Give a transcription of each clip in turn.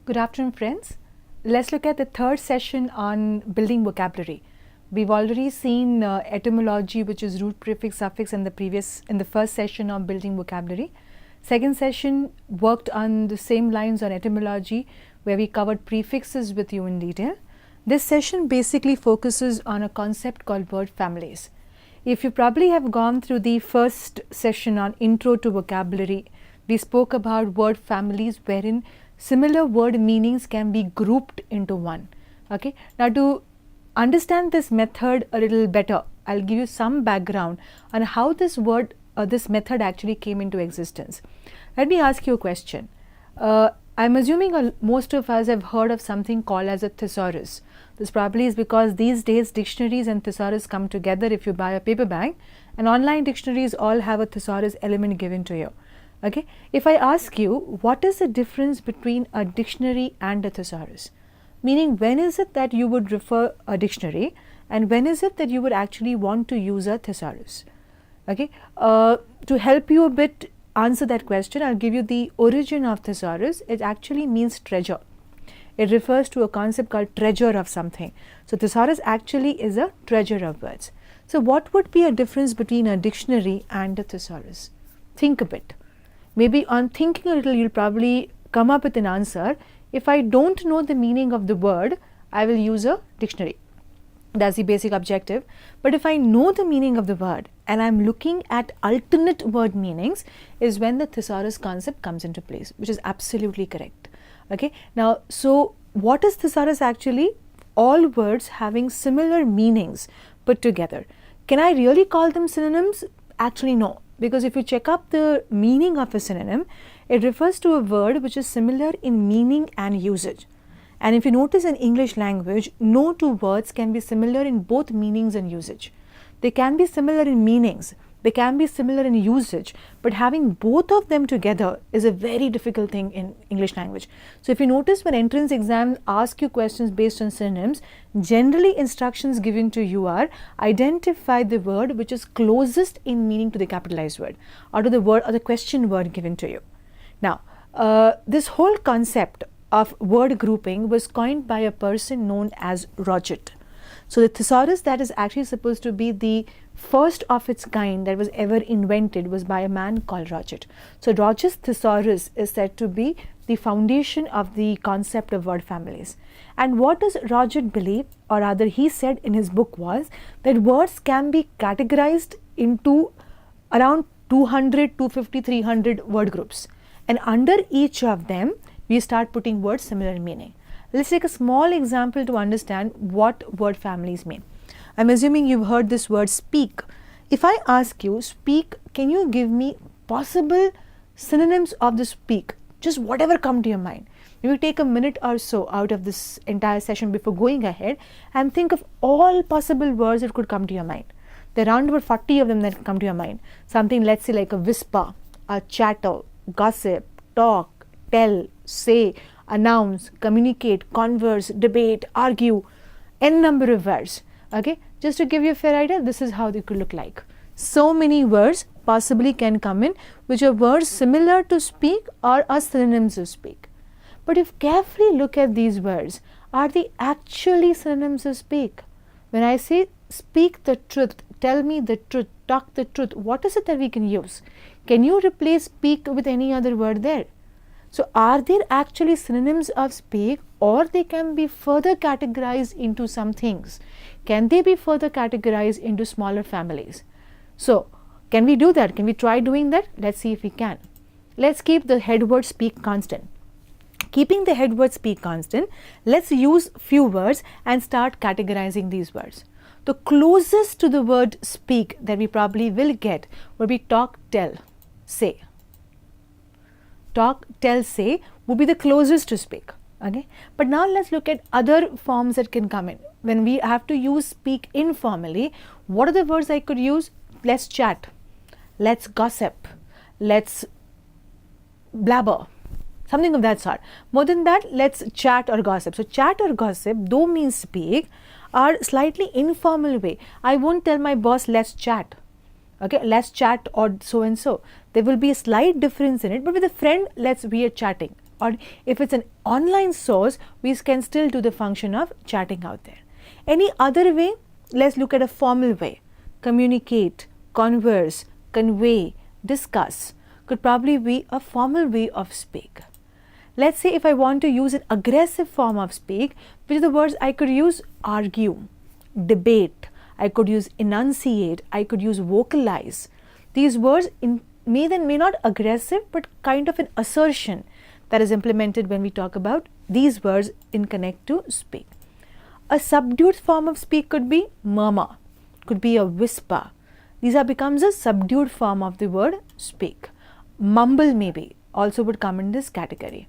Good afternoon, friends. Let's look at the third session on building vocabulary. We've already seen etymology, which is root, prefix, suffix in the first session on building vocabulary. Second session worked on the same lines on etymology, where we covered prefixes with you in detail. This session basically focuses on a concept called word families. If you probably have gone through the first session on intro to vocabulary, we spoke about word families wherein similar word meanings can be grouped into one. Okay. Now, to understand this method a little better, I'll give you some background on how this method actually came into existence. Let me ask you a question. I'm assuming most of us have heard of something called as a thesaurus. This probably is because these days dictionaries and thesaurus come together if you buy a paperback, and online dictionaries all have a thesaurus element given to you. Okay. If I ask you, what is the difference between a dictionary and a thesaurus? Meaning, when is it that you would refer a dictionary and when is it that you would actually want to use a thesaurus? Okay. To help you a bit answer that question, I'll give you the origin of thesaurus. It actually means treasure. It refers to a concept called treasure of something. So, thesaurus actually is a treasure of words. So, what would be a difference between a dictionary and a thesaurus? Think a bit. Maybe on thinking a little, you'll probably come up with an answer. If I don't know the meaning of the word, I will use a dictionary. That's the basic objective. But if I know the meaning of the word and I'm looking at alternate word meanings, is when the thesaurus concept comes into place, which is absolutely correct. Okay. Now, so what is thesaurus actually? All words having similar meanings put together. Can I really call them synonyms? Actually, no. Because if you check up the meaning of a synonym, it refers to a word which is similar in meaning and usage. And if you notice in English language, no two words can be similar in both meanings and usage. They can be similar in meanings, they can be similar in usage, but having both of them together is a very difficult thing in English language. So if you notice, when entrance exam ask you questions based on synonyms, generally instructions given to you are identify the word which is closest in meaning to the capitalized word, or to the word or the question word given to you. Now, this whole concept of word grouping was coined by a person known as Roget. So the thesaurus that is actually supposed to be the first of its kind that was ever invented was by a man called Roget. So Roget's thesaurus is said to be the foundation of the concept of word families. And what does Roget believe, or rather he said in his book, was that words can be categorized into around 200, 250, 300 word groups. And under each of them, we start putting words similar in meaning. Let's take a small example to understand what word families mean. I'm assuming you've heard this word speak. If I ask you, speak, can you give me possible synonyms of the speak? Just whatever come to your mind. You will take a minute or so out of this entire session before going ahead and think of all possible words that could come to your mind. There are around about 40 of them that come to your mind. Something, let's say, like a whisper, a chatter, gossip, talk, tell, say, announce, communicate, converse, debate, argue, n number of words. Okay, just to give you a fair idea, this is how they could look like. So many words possibly can come in which are words similar to speak or are synonyms of speak. But if carefully look at these words, are they actually synonyms of speak? When I say speak the truth, tell me the truth, talk the truth, what is it that we can use? Can you replace speak with any other word there? So are there actually synonyms of speak, or they can be further categorized into some things? Can they be further categorized into smaller families? So can we do that? Can we try doing that? Let's see if we can. Let's keep the head word speak constant. Keeping the head word speak constant, let's use few words and start categorizing these words. The closest to the word speak that we probably will get will be talk, tell, say. Talk, tell, say would be the closest to speak. Okay. But now let's look at other forms that can come in. When we have to use speak informally, what are the words I could use? Let's chat, let's gossip, let's blabber, something of that sort. More than that, let's chat or gossip. So chat or gossip, though means speak, are slightly informal way. I won't tell my boss, let's chat. Okay, let's chat or so and so. There will be a slight difference in it, but with a friend, we are chatting or if it's an online source, we can still do the function of chatting out there. Any other way? Let's look at a formal way. Communicate, converse, convey, discuss could probably be a formal way of speak. Let's say if I want to use an aggressive form of speak, which are the words I could use: argue, debate, I could use enunciate, I could use vocalize. These words may not aggressive, but kind of an assertion that is implemented when we talk about these words in connect to speak. A subdued form of speak could be murmur, could be a whisper. These becomes a subdued form of the word speak. Mumble maybe also would come in this category.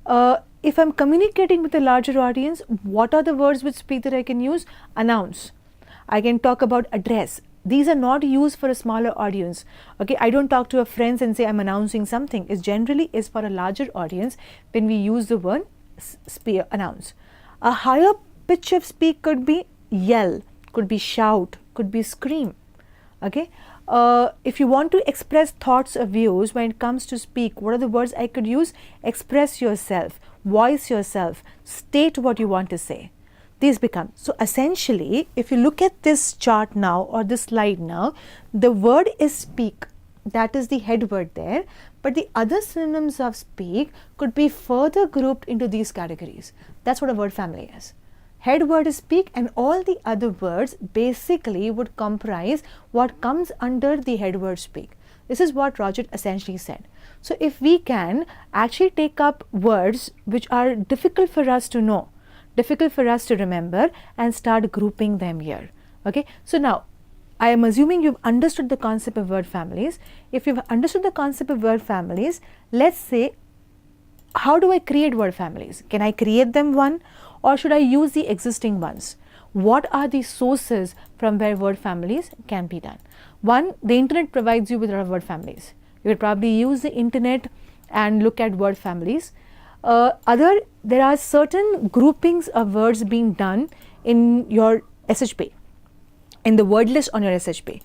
If I'm communicating with a larger audience, what are the words with speak that I can use? Announce. I can talk about address. These are not used for a smaller audience. Okay, I don't talk to a friend and say I'm announcing something. It generally is for a larger audience when we use the word announce. A higher pitch of speak could be yell, could be shout, could be scream. Okay, if you want to express thoughts or views when it comes to speak, what are the words I could use? Express yourself, voice yourself, state what you want to say. These become, so essentially if you look at this chart now or this slide now, the word is speak, that is the head word there, but the other synonyms of speak could be further grouped into these categories. That's what a word family is. Head word is speak, and all the other words basically would comprise what comes under the head word speak. This is what Roger essentially said. So if we can actually take up words which are difficult for us to know, difficult for us to remember, and start grouping them here. Okay, so now I am assuming you've understood the concept of word families. If you've understood the concept of word families, let's say, how do I create word families? Can I create them one, or should I use the existing ones? What are the sources from where word families can be done? One, the internet provides you with a lot of word families. You would probably use the internet and look at word families. There are certain groupings of words being done in your SHP, in the word list on your SHP.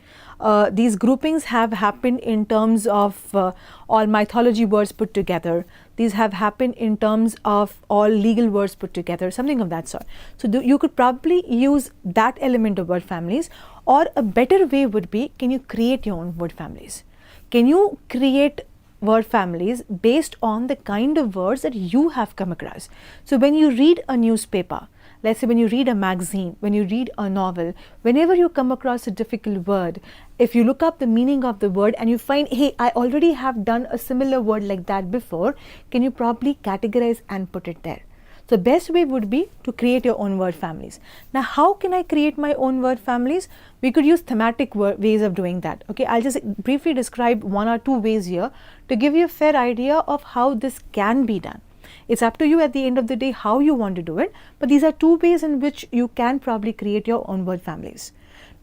These groupings have happened in terms of all mythology words put together. These have happened in terms of all legal words put together, something of that sort. So you could probably use that element of word families, or a better way would be, can you create your own word families? Can you create word families based on the kind of words that you have come across? So when you read a newspaper, let's say when you read a magazine, when you read a novel, whenever you come across a difficult word, if you look up the meaning of the word and you find, hey, I already have done a similar word like that before, can you probably categorize and put it there? So the best way would be to create your own word families. Now, how can I create my own word families? We could use thematic ways of doing that. Okay, I'll just briefly describe one or two ways here to give you a fair idea of how this can be done. It's up to you at the end of the day how you want to do it, but these are two ways in which you can probably create your own word families.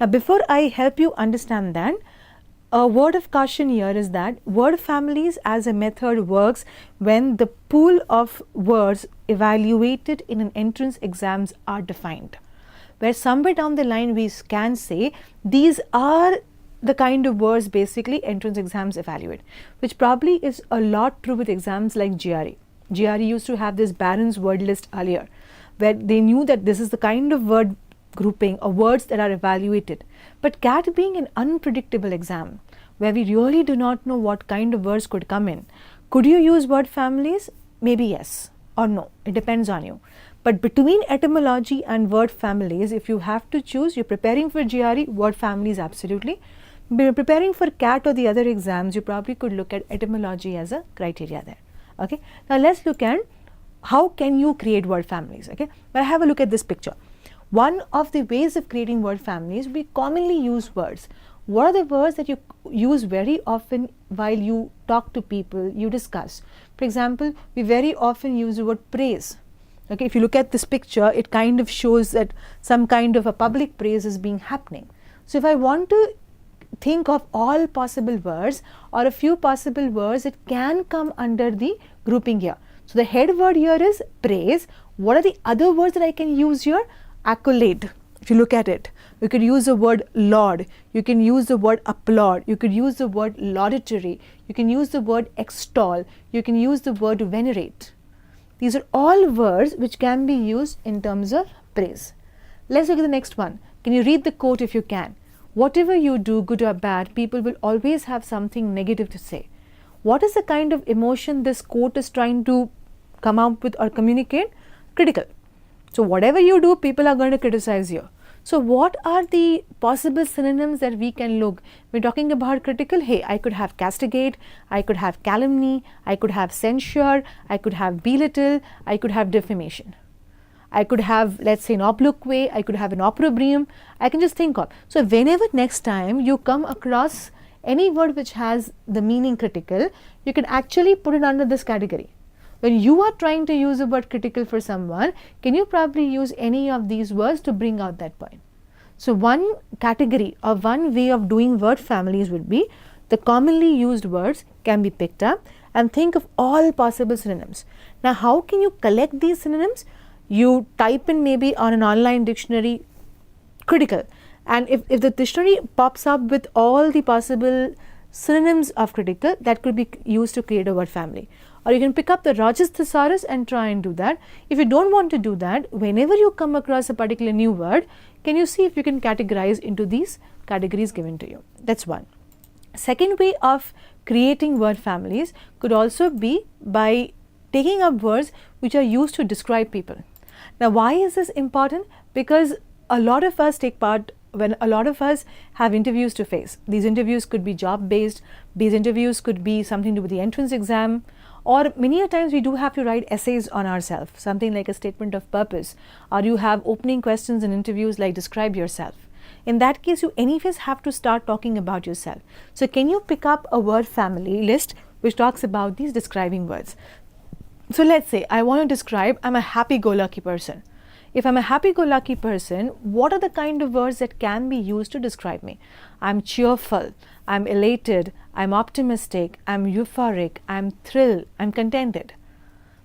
Now, before I help you understand that, a word of caution here is that word families as a method works when the pool of words evaluated in an entrance exams are defined, where somewhere down the line we can say these are the kind of words basically entrance exams evaluate, which probably is a lot true with exams like GRE. GRE used to have this Barron's word list earlier, where they knew that this is the kind of word grouping or words that are evaluated. But CAT being an unpredictable exam, where we really do not know what kind of words could come in, could you use word families? Maybe yes or no, it depends on you. But between etymology and word families, if you have to choose, you're preparing for GRE, word families absolutely. Preparing for CAT or the other exams, you probably could look at etymology as a criteria there. Okay, now let's look at how can you create word families. Okay, but have a look at this picture. One of the ways of creating word families, we commonly use words. What are the words that you use very often while you talk to people, you discuss? For example, we very often use the word praise. Okay, if you look at this picture, it kind of shows that some kind of a public praise is being happening. So if I want to think of all possible words or a few possible words, it can come under the grouping here. So the head word here is praise. What are the other words that I can use here? Accolade. If you look at it, You could use the word laud, you can use the word applaud, you could use the word laudatory, you can use the word extol, you can use the word venerate. These are all words which can be used in terms of praise. Let's look at the next one. Can you read the quote if you can? Whatever you do, good or bad, people will always have something negative to say. What is the kind of emotion this quote is trying to come out with or communicate? Critical. So whatever you do, people are going to criticize you. So what are the possible synonyms that we can look? We're talking about critical. Hey, I could have castigate, I could have calumny, I could have censure, I could have belittle, I could have defamation. I could have, let's say, an obloquy, I could have an opprobrium. I can just think of. So whenever next time you come across any word which has the meaning critical, you can actually put it under this category. When you are trying to use the word critical for someone, can you probably use any of these words to bring out that point? So one category or one way of doing word families would be the commonly used words can be picked up and think of all possible synonyms. Now how can you collect these synonyms? You type in maybe on an online dictionary critical, and if the dictionary pops up with all the possible synonyms of critical, that could be used to create a word family. Or you can pick up the Rogers thesaurus and try and do that. If you don't want to do that, whenever you come across a particular new word, can you see if you can categorize into these categories given to you? That's one. Second way of creating word families could also be by taking up words which are used to describe people. Now why is this important? Because a lot of us take part when a lot of us have interviews to face. These interviews could be job based, these interviews could be something to do with the entrance exam, or many a times we do have to write essays on ourselves, something like a statement of purpose, or you have opening questions in interviews like describe yourself. In that case, you anyways have to start talking about yourself. So can you pick up a word family list which talks about these describing words? So let's say I want to describe I'm a happy-go-lucky person. If I'm a happy-go-lucky person, what are the kind of words that can be used to describe me? I'm cheerful, I'm elated, I'm optimistic, I'm euphoric, I'm thrilled, I'm contented.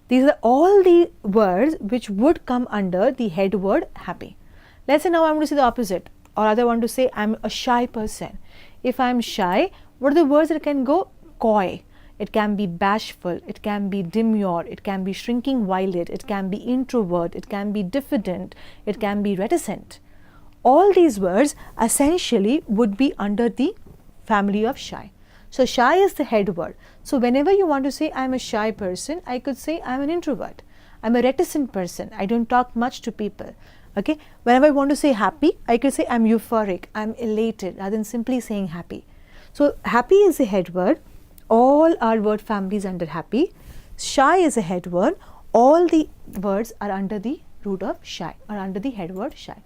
These are all the words which would come under the head word happy. Let's say now I want to say the opposite, or rather I want to say I'm a shy person. If I'm shy, what are the words that can go? Coy. It can be bashful, it can be demure, it can be shrinking violet, it can be introvert, it can be diffident, it can be reticent. All these words essentially would be under the family of shy. So shy is the head word. So whenever you want to say I'm a shy person, I could say I'm an introvert. I'm a reticent person. I don't talk much to people. Okay. Whenever I want to say happy, I could say I'm euphoric, I'm elated, rather than simply saying happy. So happy is the head word. All our word families under happy. Shy is a head word. All the words are under the root of shy or under the head word shy.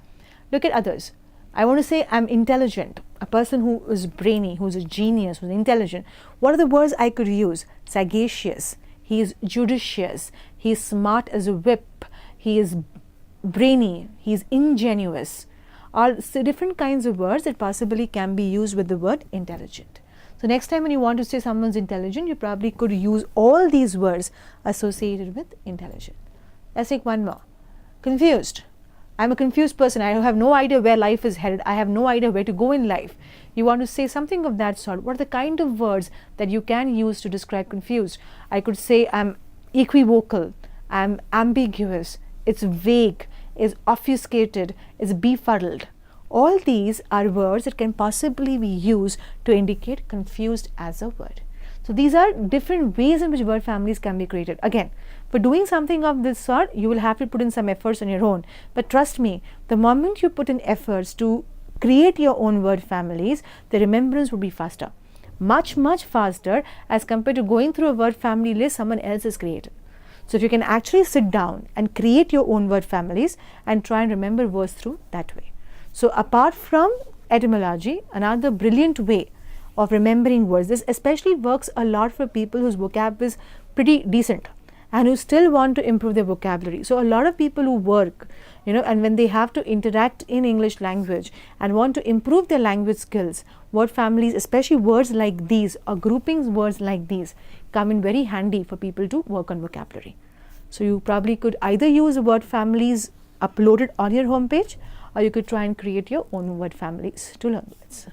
Look at others. I want to say I'm intelligent, a person who is brainy, who's a genius, who's intelligent. What are the words I could use? Sagacious, he is judicious, he is smart as a whip, he is brainy, he is ingenuous. Are different kinds of words that possibly can be used with the word intelligent. So next time when you want to say someone's intelligent, you probably could use all these words associated with intelligent. Let's take one more. Confused. I'm a confused person. I have no idea where life is headed. I have no idea where to go in life. You want to say something of that sort. What are the kind of words that you can use to describe confused? I could say I'm equivocal, I'm ambiguous, it's vague, it's obfuscated, it's befuddled. All these are words that can possibly be used to indicate confused as a word. So these are different ways in which word families can be created. Again, for doing something of this sort, you will have to put in some efforts on your own. But trust me, the moment you put in efforts to create your own word families, the remembrance will be faster. Much, much faster as compared to going through a word family list someone else has created. So if you can actually sit down and create your own word families and try and remember words through that way. So apart from etymology, another brilliant way of remembering words, this especially works a lot for people whose vocab is pretty decent and who still want to improve their vocabulary. So a lot of people who work, and when they have to interact in English language and want to improve their language skills, word families, especially words like these or groupings words like these, come in very handy for people to work on vocabulary. So you probably could either use word families uploaded on your homepage, or you could try and create your own word families to learn words.